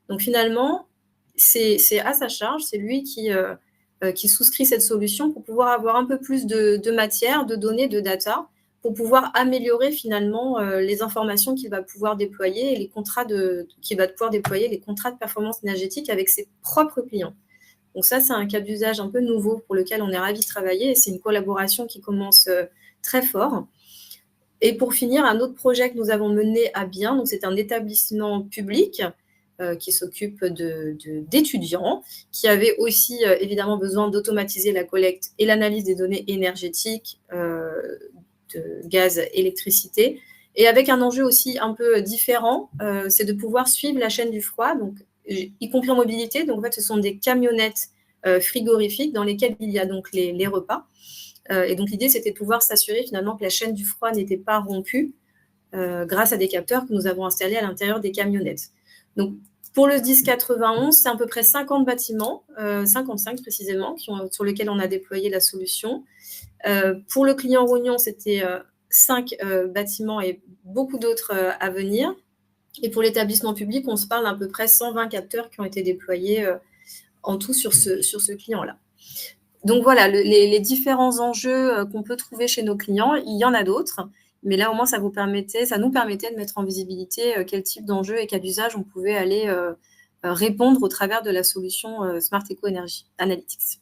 Speaker 3: Donc finalement, c'est à sa charge, c'est lui qui souscrit cette solution pour pouvoir avoir un peu plus de matière, de données, de data, pour pouvoir améliorer finalement les informations qu'il va pouvoir déployer et les contrats qu'il va pouvoir déployer, les contrats de performance énergétique avec ses propres clients. Donc ça, c'est un cas d'usage un peu nouveau pour lequel on est ravis de travailler et c'est une collaboration qui commence très fort. Et pour finir, un autre projet que nous avons mené à bien, donc c'est un établissement public qui s'occupe d'étudiants, qui avait aussi évidemment besoin d'automatiser la collecte et l'analyse des données énergétiques de gaz, électricité, et avec un enjeu aussi un peu différent, c'est de pouvoir suivre la chaîne du froid, donc, y compris en mobilité. Donc en fait, ce sont des camionnettes frigorifiques dans lesquelles il y a donc les repas. Et donc l'idée, c'était de pouvoir s'assurer finalement que la chaîne du froid n'était pas rompue grâce à des capteurs que nous avons installés à l'intérieur des camionnettes. Donc, pour le 1091, c'est à peu près 50 bâtiments, 55 précisément, sur lesquels on a déployé la solution. Pour le client Rognon, c'était 5 bâtiments et beaucoup d'autres à venir. Et pour l'établissement public, on se parle d'à peu près 120 capteurs qui ont été déployés en tout sur ce client-là. Donc voilà, les différents enjeux qu'on peut trouver chez nos clients, il y en a d'autres, mais là au moins ça nous permettait de mettre en visibilité quel type d'enjeux et cas d'usage on pouvait aller répondre au travers de la solution Smart Eco Energy Analytics.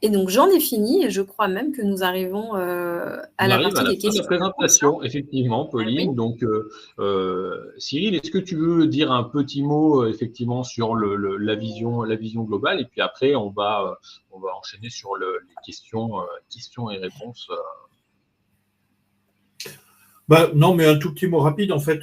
Speaker 3: Et donc, j'en ai fini et je crois même que nous arrivons à la partie des questions.
Speaker 1: De la présentation, effectivement, Pauline. Oui. Donc, Cyril, est-ce que tu veux dire un petit mot, effectivement, sur la vision globale? Et puis après, on va enchaîner sur les questions et réponses.
Speaker 2: Non, mais un tout petit mot rapide. En fait,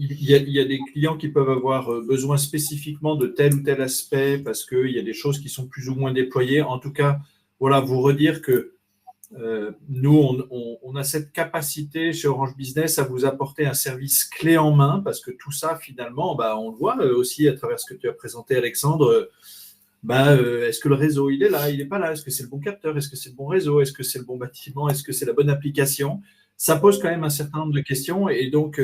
Speaker 2: il y a des clients qui peuvent avoir besoin spécifiquement de tel ou tel aspect parce qu'il y a des choses qui sont plus ou moins déployées. En tout cas, voilà, vous redire que nous, on a cette capacité chez Orange Business à vous apporter un service clé en main parce que tout ça, finalement, on le voit aussi à travers ce que tu as présenté, Alexandre. Est-ce que le réseau, il est là, il n'est pas là? Est-ce que c'est le bon capteur? Est-ce que c'est le bon réseau? Est-ce que c'est le bon bâtiment? Est-ce que c'est la bonne application? Ça pose quand même un certain nombre de questions et donc,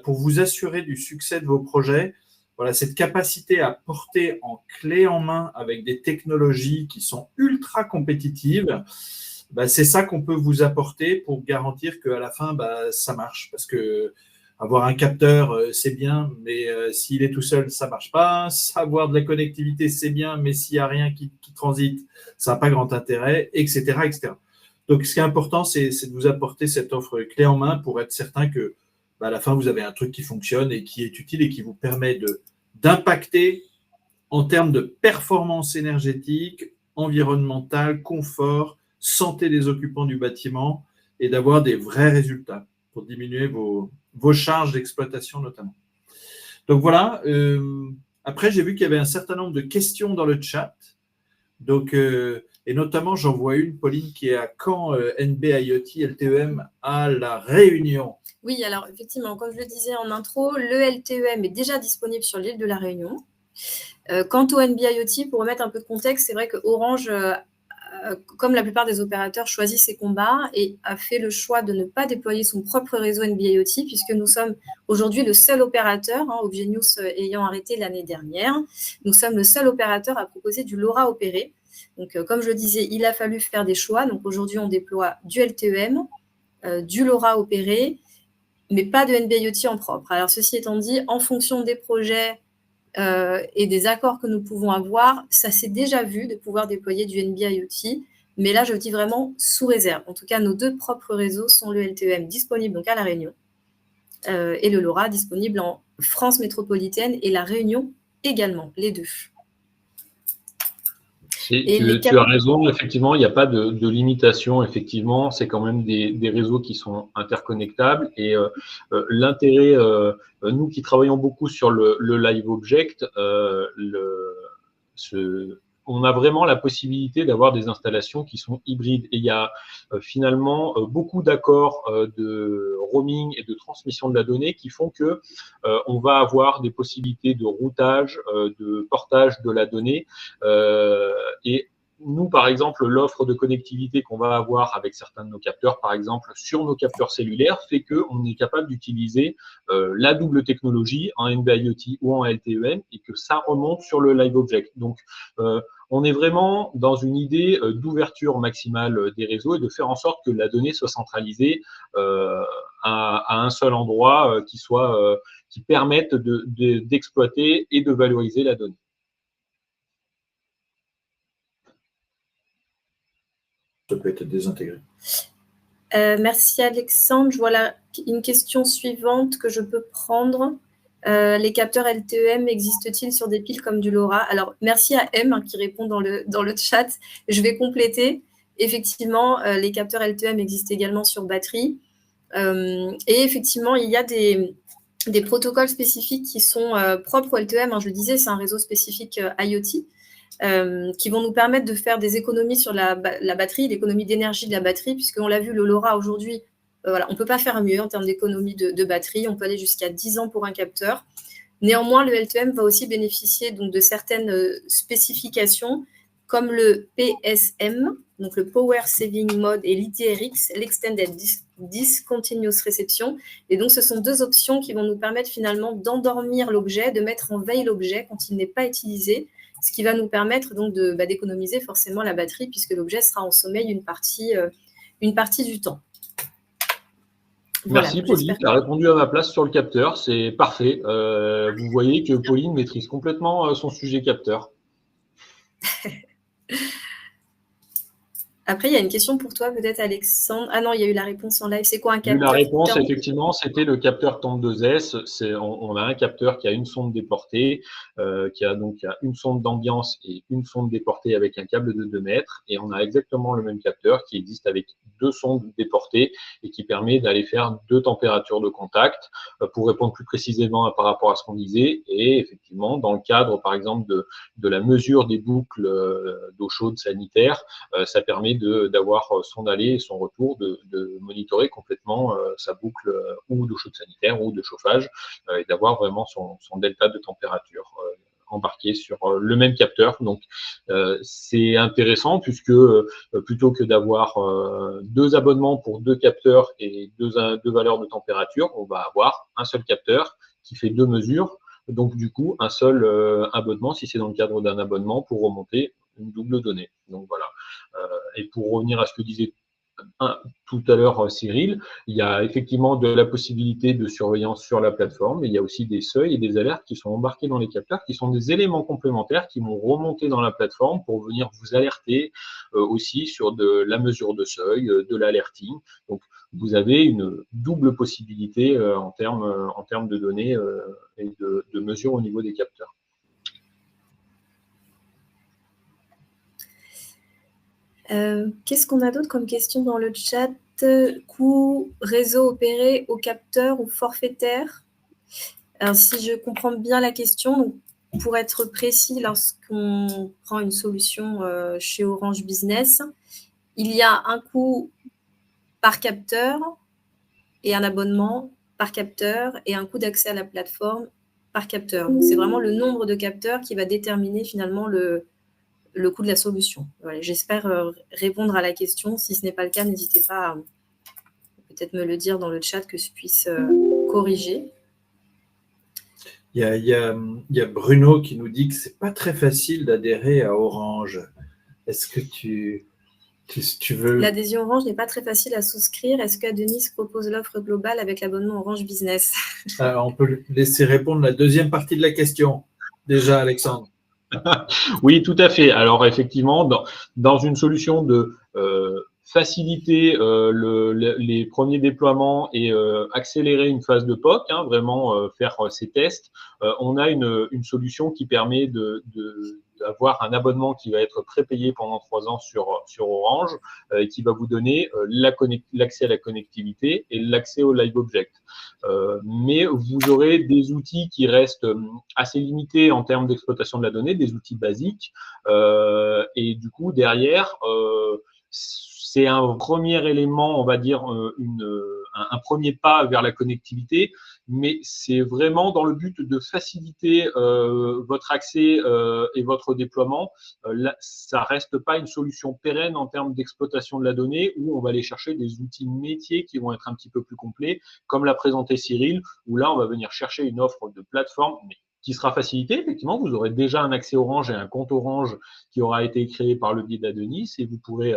Speaker 2: pour vous assurer du succès de vos projets, voilà, cette capacité à porter en clé en main avec des technologies qui sont ultra compétitives, c'est ça qu'on peut vous apporter pour garantir qu'à la fin, ça marche. Parce que avoir un capteur, c'est bien, mais s'il est tout seul, ça ne marche pas. Avoir de la connectivité, c'est bien, mais s'il n'y a rien qui transite, ça n'a pas grand intérêt, etc., etc. Donc, ce qui est important, c'est de vous apporter cette offre clé en main pour être certain que à la fin, vous avez un truc qui fonctionne et qui est utile et qui vous permet d'impacter en termes de performance énergétique, environnementale, confort, santé des occupants du bâtiment et d'avoir des vrais résultats pour diminuer vos charges d'exploitation notamment. Donc voilà. Après, j'ai vu qu'il y avait un certain nombre de questions dans le chat. Donc, et notamment, j'en vois une, Pauline, qui est à Caen, NB IoT LTEM à La Réunion.
Speaker 3: Oui, alors effectivement, comme je le disais en intro, le LTEM est déjà disponible sur l'île de La Réunion. Quant au NB IoT, pour remettre un peu de contexte, c'est vrai que Orange, comme la plupart des opérateurs, choisit ses combats et a fait le choix de ne pas déployer son propre réseau NB IoT puisque nous sommes aujourd'hui le seul opérateur, Obgenius ayant arrêté l'année dernière, nous sommes le seul opérateur à proposer du LoRa opéré. Donc, comme je le disais, il a fallu faire des choix. Donc, aujourd'hui, on déploie du LTEM, du LoRa opéré, mais pas de NB IoT en propre. Alors, ceci étant dit, en fonction des projets et des accords que nous pouvons avoir, ça s'est déjà vu de pouvoir déployer du NB IoT, mais là, je le dis vraiment sous réserve. En tout cas, nos deux propres réseaux sont le LTEM disponible donc à La Réunion et le LoRa disponible en France métropolitaine et La Réunion également, les deux.
Speaker 1: Tu as raison, effectivement, il n'y a pas de limitation, effectivement, c'est quand même des réseaux qui sont interconnectables et l'intérêt, nous qui travaillons beaucoup sur le Live Object, on a vraiment la possibilité d'avoir des installations qui sont hybrides et il y a finalement beaucoup d'accords de roaming et de transmission de la donnée qui font que on va avoir des possibilités de routage, de portage de la donnée et nous, par exemple, l'offre de connectivité qu'on va avoir avec certains de nos capteurs, par exemple, sur nos capteurs cellulaires, fait qu'on est capable d'utiliser la double technologie en NB IoT ou en LTEM et que ça remonte sur le Live Object. Donc, on est vraiment dans une idée d'ouverture maximale des réseaux et de faire en sorte que la donnée soit centralisée à un seul endroit qui permette d'exploiter et de valoriser la donnée.
Speaker 2: Ça peut être désintégré.
Speaker 3: Merci Alexandre. Je vois là une question suivante que je peux prendre. Les capteurs LTEM existent-ils sur des piles comme du LoRa? Alors, merci à M qui répond dans le chat. Je vais compléter. Effectivement, les capteurs LTEM existent également sur batterie. Et effectivement, il y a des protocoles spécifiques qui sont propres au LTEM. Je le disais, c'est un réseau spécifique IoT. qui vont nous permettre de faire des économies sur la batterie, l'économie d'énergie de la batterie, puisqu'on l'a vu, le LoRa aujourd'hui, voilà, on ne peut pas faire mieux en termes d'économie de batterie. On peut aller jusqu'à 10 ans pour un capteur. Néanmoins, le L2M va aussi bénéficier donc, de certaines spécifications comme le PSM, donc le Power Saving Mode, et l'ITRX, l'Extended Discontinuous Reception. Et donc, ce sont deux options qui vont nous permettre finalement d'endormir l'objet, de mettre en veille l'objet quand il n'est pas utilisé, ce qui va nous permettre donc d'économiser forcément la batterie puisque l'objet sera en sommeil une partie du temps.
Speaker 1: Merci
Speaker 3: voilà,
Speaker 1: Pauline, tu as répondu à ma place sur le capteur, c'est parfait. Vous voyez que Pauline maîtrise complètement son sujet capteur.
Speaker 3: Après, il y a une question pour toi, peut-être, Alexandre. Ah non, il y a eu la réponse en live. C'est quoi un capteur?
Speaker 1: La réponse, effectivement, c'était le capteur TOM2S. On a un capteur qui a une sonde déportée, qui a une sonde d'ambiance et une sonde déportée avec un câble de 2 mètres. Et on a exactement le même capteur qui existe avec 2 sondes déportées et qui permet d'aller faire 2 températures de contact pour répondre plus précisément par rapport à ce qu'on disait. Et effectivement, dans le cadre, par exemple, de la mesure des boucles d'eau chaude sanitaire, ça permet d'avoir son aller et son retour, de monitorer complètement sa boucle ou d'eau chaude sanitaire ou de chauffage et d'avoir vraiment son delta de température embarqué sur le même capteur. Donc, c'est intéressant puisque plutôt que d'avoir 2 abonnements pour 2 capteurs et 2 valeurs de température, on va avoir un seul capteur qui fait 2 mesures. Donc, du coup, un seul abonnement, si c'est dans le cadre d'un abonnement, pour remonter une double donnée. Donc, voilà. Et pour revenir à ce que disait tout à l'heure Cyril, il y a effectivement de la possibilité de surveillance sur la plateforme, mais il y a aussi des seuils et des alertes qui sont embarqués dans les capteurs, qui sont des éléments complémentaires qui vont remonter dans la plateforme pour venir vous alerter aussi sur de la mesure de seuil, de l'alerting. Donc, vous avez une double possibilité en termes de données et de mesures au niveau des capteurs.
Speaker 3: Qu'est-ce qu'on a d'autre comme question dans le chat? Coût réseau opéré au capteur ou forfaitaire? Alors, si je comprends bien la question, donc, pour être précis, lorsqu'on prend une solution chez Orange Business, il y a un coût par capteur et un abonnement par capteur et un coût d'accès à la plateforme par capteur. Donc, c'est vraiment le nombre de capteurs qui va déterminer finalement le coût de la solution. Voilà, j'espère répondre à la question. Si ce n'est pas le cas, n'hésitez pas à peut-être me le dire dans le chat que je puisse corriger.
Speaker 2: Il y a Bruno qui nous dit que ce n'est pas très facile d'adhérer à Orange. Est-ce que tu veux…
Speaker 3: L'adhésion Orange n'est pas très facile à souscrire. Est-ce qu'Adenis propose l'offre globale avec l'abonnement Orange Business?
Speaker 2: On peut laisser répondre la deuxième partie de la question. Déjà, Alexandre.
Speaker 1: Oui, tout à fait. Alors, effectivement, dans une solution de faciliter les premiers déploiements et accélérer une phase de POC, vraiment faire ces tests, on a une solution qui permet d'avoir un abonnement qui va être prépayé pendant 3 ans sur Orange et qui va vous donner l'accès à la connectivité et l'accès au Live Object. Mais vous aurez des outils qui restent assez limités en termes d'exploitation de la donnée, des outils basiques. Et du coup, derrière, c'est un premier élément, on va dire, un premier pas vers la connectivité, mais c'est vraiment dans le but de faciliter votre accès et votre déploiement. Là, ça reste pas une solution pérenne en termes d'exploitation de la donnée où on va aller chercher des outils métiers qui vont être un petit peu plus complets, comme l'a présenté Cyril, où là, on va venir chercher une offre de plateforme, mais qui sera facilitée. Effectivement, vous aurez déjà un accès Orange et un compte Orange qui aura été créé par le biais d'Adenis et vous pourrez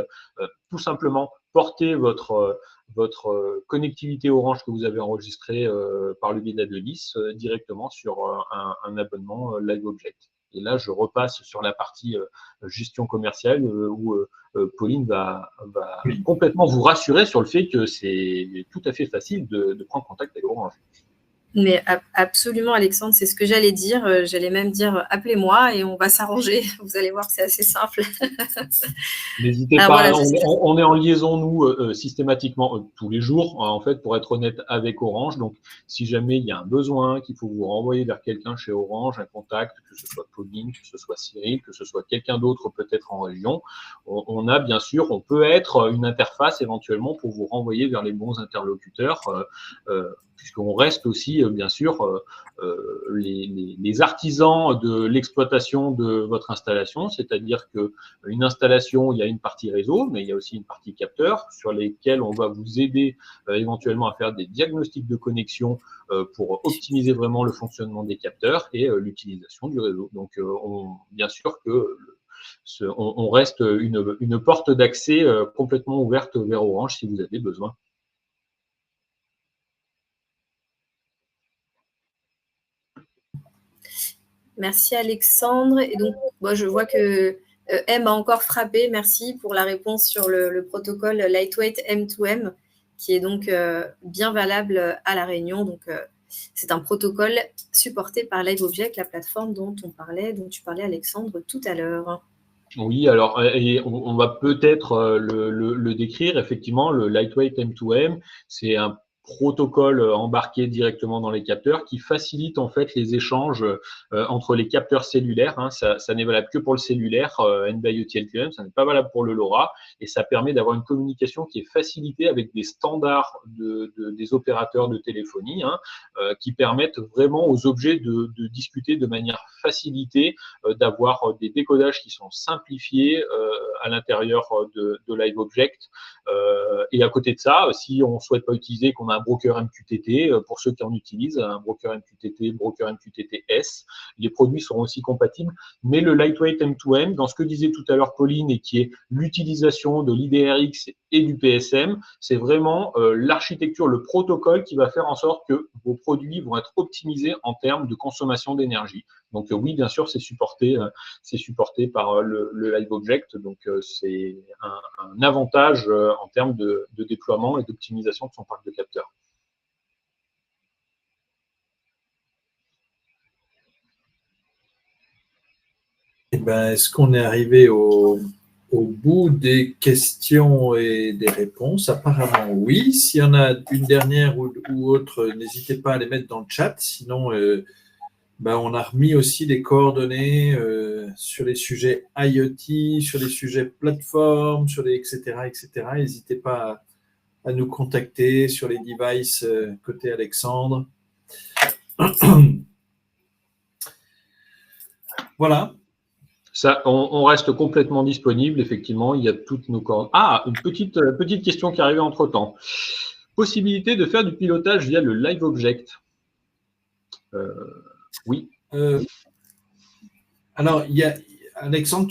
Speaker 1: tout simplement porter votre connectivité Orange que vous avez enregistrée par le biais d'Adenis directement sur un abonnement Live Object. Et là, je repasse sur la partie gestion commerciale où Pauline va complètement vous rassurer sur le fait que c'est tout à fait facile de prendre contact avec Orange.
Speaker 3: Mais absolument, Alexandre, c'est ce que j'allais dire. J'allais même dire, appelez-moi et on va s'arranger. Vous allez voir, c'est assez simple.
Speaker 1: N'hésitez
Speaker 3: Alors
Speaker 1: pas,
Speaker 3: voilà,
Speaker 1: on est en liaison, nous, systématiquement, tous les jours, en fait, pour être honnête, avec Orange. Donc, si jamais il y a un besoin, qu'il faut vous renvoyer vers quelqu'un chez Orange, un contact, que ce soit Pauline, que ce soit Cyril, que ce soit quelqu'un d'autre peut-être en région, on a bien sûr, on peut être une interface éventuellement pour vous renvoyer vers les bons interlocuteurs, puisqu'on reste aussi, bien sûr, les artisans de l'exploitation de votre installation, c'est-à-dire que une installation, il y a une partie réseau, mais il y a aussi une partie capteur sur lesquelles on va vous aider éventuellement à faire des diagnostics de connexion pour optimiser vraiment le fonctionnement des capteurs et l'utilisation du réseau. Donc, bien sûr que on reste une porte d'accès complètement ouverte vers Orange si vous avez besoin.
Speaker 3: Merci Alexandre. Et donc, moi, je vois que M a encore frappé. Merci pour la réponse sur le protocole Lightweight M2M, qui est donc bien valable à La Réunion. Donc, c'est un protocole supporté par LiveObject, la plateforme dont tu parlais, Alexandre, tout à l'heure.
Speaker 1: Oui, alors, et on va peut-être le décrire. Effectivement, le Lightweight M2M, c'est un protocole embarqué directement dans les capteurs qui facilite en fait les échanges entre les capteurs cellulaires. Hein. Ça n'est valable que pour le cellulaire NB-IoT-LTE-M, ça n'est pas valable pour le LoRa, et ça permet d'avoir une communication qui est facilitée avec des standards des opérateurs de téléphonie, hein, qui permettent vraiment aux objets de discuter de manière facilitée, d'avoir des décodages qui sont simplifiés à l'intérieur de LiveObject. Et à côté de ça, si on ne souhaite pas utiliser, qu'on a un broker MQTT, pour ceux qui en utilisent, un broker MQTT, broker MQTT-S, les produits seront aussi compatibles. Mais le Lightweight M2M, dans ce que disait tout à l'heure Pauline, et qui est l'utilisation de l'IDRX et du PSM, c'est vraiment l'architecture, le protocole qui va faire en sorte que vos produits vont être optimisés en termes de consommation d'énergie. Donc oui, bien sûr, c'est supporté par le LiveObject. Donc c'est un avantage en termes de déploiement et d'optimisation de son parc de capteurs.
Speaker 2: Eh ben, est-ce qu'on est arrivé au bout des questions et des réponses? Apparemment, oui. S'il y en a une dernière ou autre, n'hésitez pas à les mettre dans le chat. Sinon, on a remis aussi les coordonnées sur les sujets IoT, sur les sujets plateforme, sur les etc. N'hésitez pas à nous contacter sur les devices côté Alexandre. Voilà.
Speaker 1: Ça, on reste complètement disponible, effectivement, il y a toutes nos coordonnées. Ah, une petite question qui est arrivée entre-temps. Possibilité de faire du pilotage via le LiveObject. Oui.
Speaker 2: Alors, il y a Alexandre,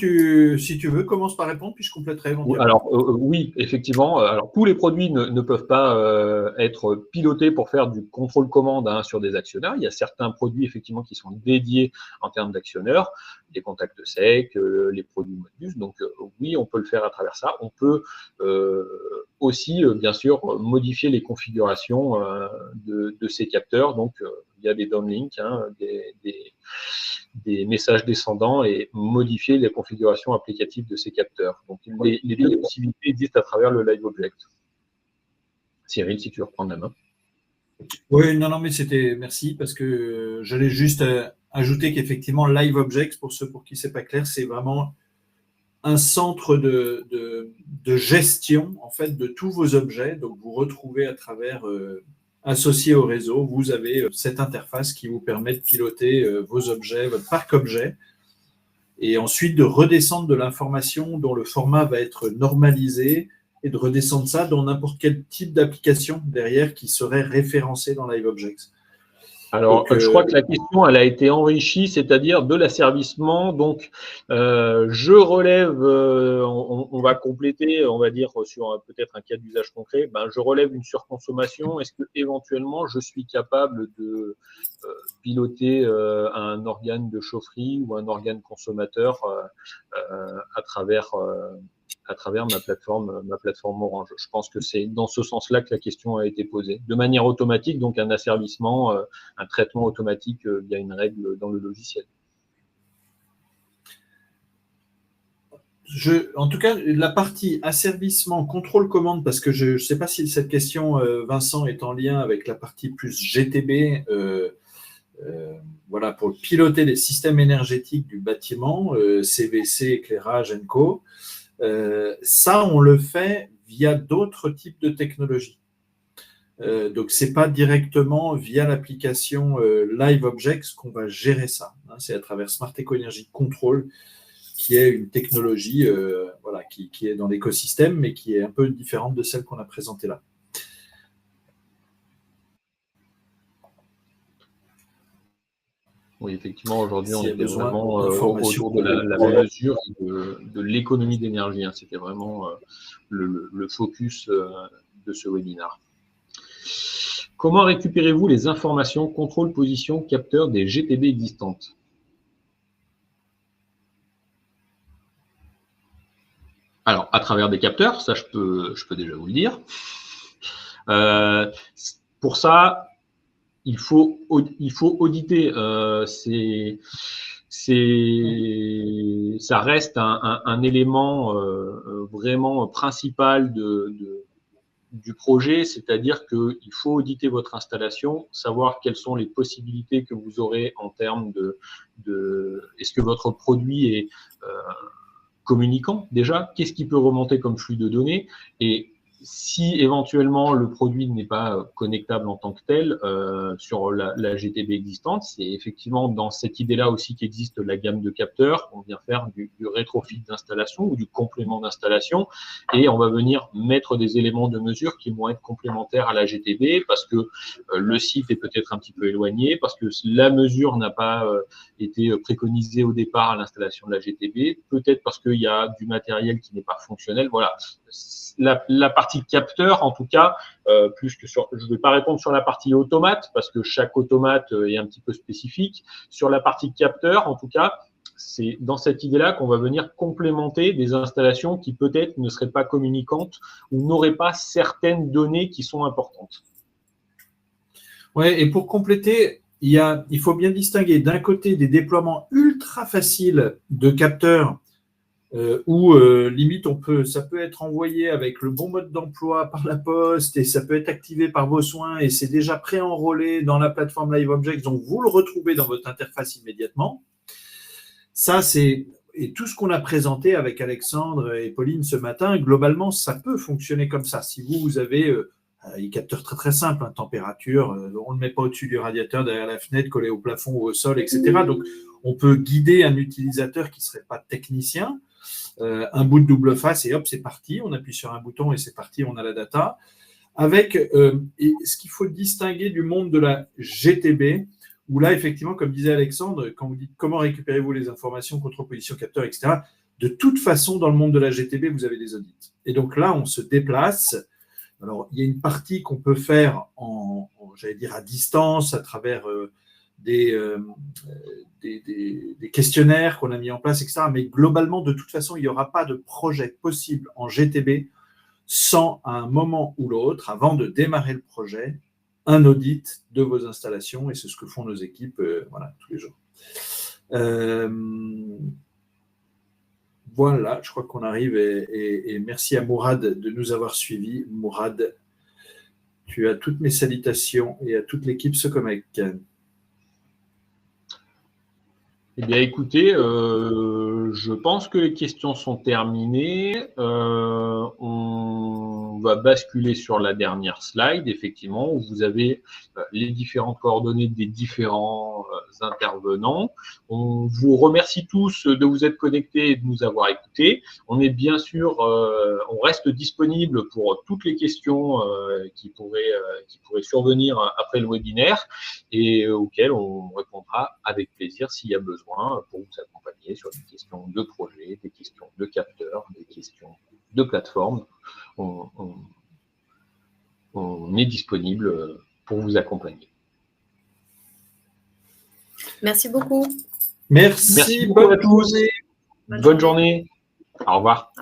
Speaker 2: si tu veux, commence par répondre, puis je compléterai éventuellement.
Speaker 1: Alors, oui, effectivement. Alors, tous les produits ne peuvent pas être pilotés pour faire du contrôle-commande sur des actionneurs. Il y a certains produits, effectivement, qui sont dédiés en termes d'actionneurs, les contacts secs, les produits Modbus. Donc, oui, on peut le faire à travers ça. On peut aussi, bien sûr, modifier les configurations de ces capteurs. Donc, il y a des downlinks, des messages descendants et modifier les configurations applicatives de ces capteurs. Donc, les deux possibilités existent à travers le LiveObject. Cyril, si tu veux reprendre la main.
Speaker 2: Oui, non, mais merci, parce que j'allais juste ajouter qu'effectivement, LiveObject, pour ceux pour qui c'est pas clair, c'est vraiment un centre de gestion, en fait, de tous vos objets. Donc, vous retrouvez à travers, associé au réseau, vous avez cette interface qui vous permet de piloter vos objets, votre parc objet, et ensuite de redescendre de l'information dont le format va être normalisé, et de redescendre ça dans n'importe quel type d'application derrière qui serait référencé dans LiveObject.
Speaker 1: Alors, je crois que la question, elle a été enrichie, c'est-à-dire de l'asservissement. Donc, je relève, on va compléter, on va dire, sur peut-être un cas d'usage concret, je relève une surconsommation. Est-ce que éventuellement je suis capable de piloter un organe de chaufferie ou un organe consommateur à travers à travers ma plateforme Orange. Je pense que c'est dans ce sens-là que la question a été posée. De manière automatique, donc un asservissement, un traitement automatique via une règle dans le logiciel.
Speaker 2: En tout cas, la partie asservissement, contrôle commande, parce que je ne sais pas si cette question, Vincent, est en lien avec la partie plus GTB, voilà, pour piloter les systèmes énergétiques du bâtiment, CVC, éclairage, co. Ça, on le fait via d'autres types de technologies. Donc, ce n'est pas directement via l'application LiveObjects qu'on va gérer ça. Hein, c'est à travers Smart Eco Energy Control, qui est une technologie voilà, qui est dans l'écosystème, mais qui est un peu différente de celle qu'on a présentée là.
Speaker 1: Oui, effectivement, aujourd'hui, on était
Speaker 2: besoin
Speaker 1: vraiment autour de la mesure de l'économie d'énergie. Hein. C'était vraiment le focus de ce webinaire. Comment récupérez-vous les informations, contrôle, position, capteur des GTB existantes? Alors, à travers des capteurs, ça je peux déjà vous le dire. Pour ça, il faut auditer. Ça reste un élément vraiment principal du projet, c'est-à-dire qu'il faut auditer votre installation, savoir quelles sont les possibilités que vous aurez en termes est-ce que votre produit est communicant déjà, qu'est-ce qui peut remonter comme flux de données, et si éventuellement le produit n'est pas connectable en tant que tel sur la GTB existante, c'est effectivement dans cette idée-là aussi qu'existe la gamme de capteurs. On vient faire du rétrofit d'installation ou du complément d'installation, et on va venir mettre des éléments de mesure qui vont être complémentaires à la GTB parce que le site est peut-être un petit peu éloigné, parce que la mesure n'a pas été préconisée au départ à l'installation de la GTB, peut-être parce qu'il y a du matériel qui n'est pas fonctionnel. Voilà. La partie capteur, en tout cas, plus que sur, je ne vais pas répondre sur la partie automate parce que chaque automate est un petit peu spécifique. Sur la partie capteur, en tout cas, c'est dans cette idée-là qu'on va venir complémenter des installations qui peut-être ne seraient pas communicantes ou n'auraient pas certaines données qui sont importantes.
Speaker 2: Ouais, et pour compléter, il faut bien distinguer d'un côté des déploiements ultra faciles de capteurs où limite ça peut être envoyé avec le bon mode d'emploi par la poste et ça peut être activé par vos soins et c'est déjà pré-enrôlé dans la plateforme LiveObjects, donc vous le retrouvez dans votre interface immédiatement. Ça, et tout ce qu'on a présenté avec Alexandre et Pauline ce matin, globalement, ça peut fonctionner comme ça. Si vous avez des capteurs très très simples, hein, température, on ne le met pas au-dessus du radiateur, derrière la fenêtre, collé au plafond ou au sol, etc. Donc, on peut guider un utilisateur qui ne serait pas technicien. Un bout de double face et hop, c'est parti. On appuie sur un bouton et c'est parti, on a la data. Avec ce qu'il faut distinguer du monde de la GTB, où là, effectivement, comme disait Alexandre, quand vous dites comment récupérez-vous les informations, contre-position, capteur, etc., de toute façon, dans le monde de la GTB, vous avez des audits. Et donc là, on se déplace. Alors, il y a une partie qu'on peut faire j'allais dire, à distance, à travers des questionnaires qu'on a mis en place, etc. Mais globalement, de toute façon, il n'y aura pas de projet possible en GTB sans, à un moment ou l'autre, avant de démarrer le projet, un audit de vos installations. Et c'est ce que font nos équipes voilà, tous les jours. Voilà, je crois qu'on arrive et merci à Mourad de nous avoir suivis. Mourad, tu as toutes mes salutations et à toute l'équipe Socomec.
Speaker 1: Eh bien, écoutez, je pense que les questions sont terminées. On va basculer sur la dernière slide, effectivement, où vous avez les différentes coordonnées des différents intervenants. On vous remercie tous de vous être connectés et de nous avoir écoutés. On est bien sûr, on reste disponible pour toutes les questions qui pourraient survenir après le webinaire et auxquelles on répondra avec plaisir s'il y a besoin pour vous accompagner sur des questions de projet, des questions de capteurs, des questions de plateforme. On est disponible pour vous accompagner.
Speaker 3: Merci beaucoup.
Speaker 2: Merci
Speaker 1: beaucoup à tous. Bonne journée. Au revoir.